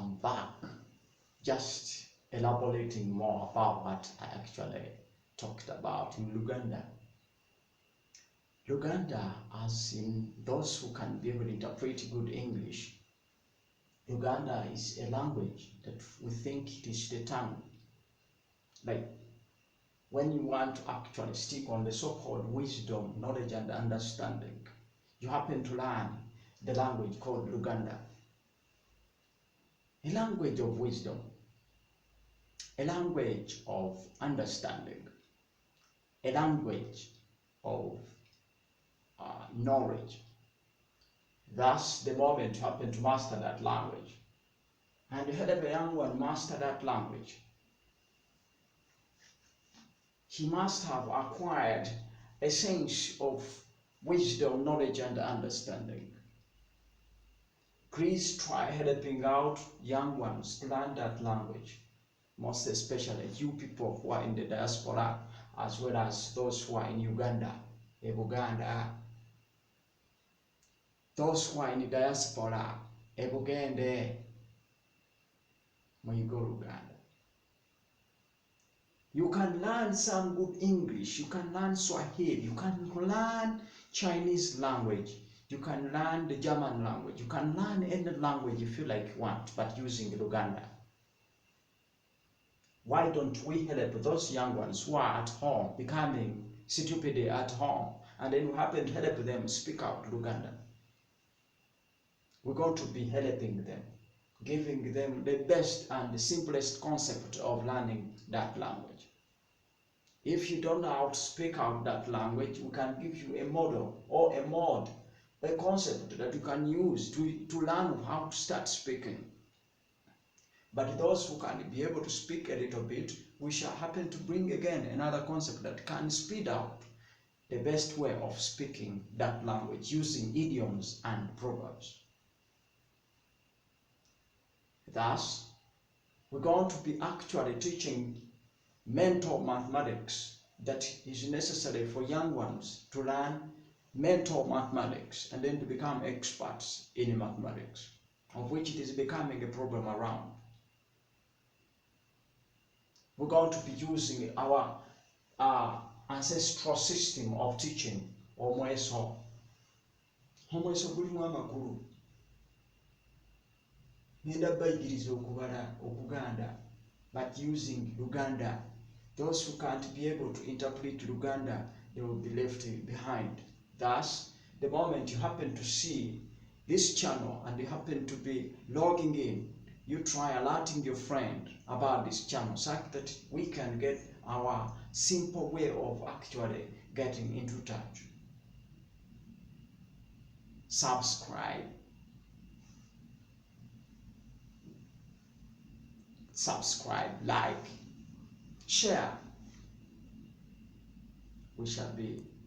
I'm back, just elaborating more about what I actually talked about in Luganda. Luganda, as in those who can be able to interpret good English, Luganda is a language that we think it is the tongue. Like when you want to actually stick on the so-called wisdom, knowledge, and understanding, you happen to learn the language called Luganda. A language of wisdom, a language of understanding, a language of knowledge. Thus, the moment you happen to master that language, and you help a young one master that language, he must have acquired a sense of wisdom, knowledge, and understanding. Please try helping out young ones to learn that language, most especially you people who are in the diaspora, as well as those who are in Uganda, abo'luganda. Those who are in the diaspora, abo'luganda, Muyigo Luganda. You can learn some good English, you can learn Swahili, you can learn Chinese language, you can learn the German language, you can learn any language you feel like you want, but using Luganda. Why don't we help those young ones who are at home, becoming stupid at home, and then we happen to help them speak out Luganda? We're going to be helping them, giving them the best and the simplest concept of learning that language. If you don't know how to speak out that language, we can give you a model or a mode, a concept that you can use to learn how to start speaking. But those who can be able to speak a little bit, we shall happen to bring again another concept that can speed out the best way of speaking that language using idioms and proverbs. Thus, we're going to be actually teaching mental mathematics that is necessary for young ones to learn mental mathematics and then to become experts in mathematics, of which it is becoming a problem around. We're going to be using our ancestral system of teaching, omweso gulimu amakulu. Ngenda bayigiriza okubala okuganda, but using Luganda. Those who can't be able to interpret Luganda, they will be left behind. Thus, the moment you happen to see this channel and you happen to be logging in, you try alerting your friend about this channel so that we can get our simple way of actually getting into touch. Subscribe, like, share. We shall be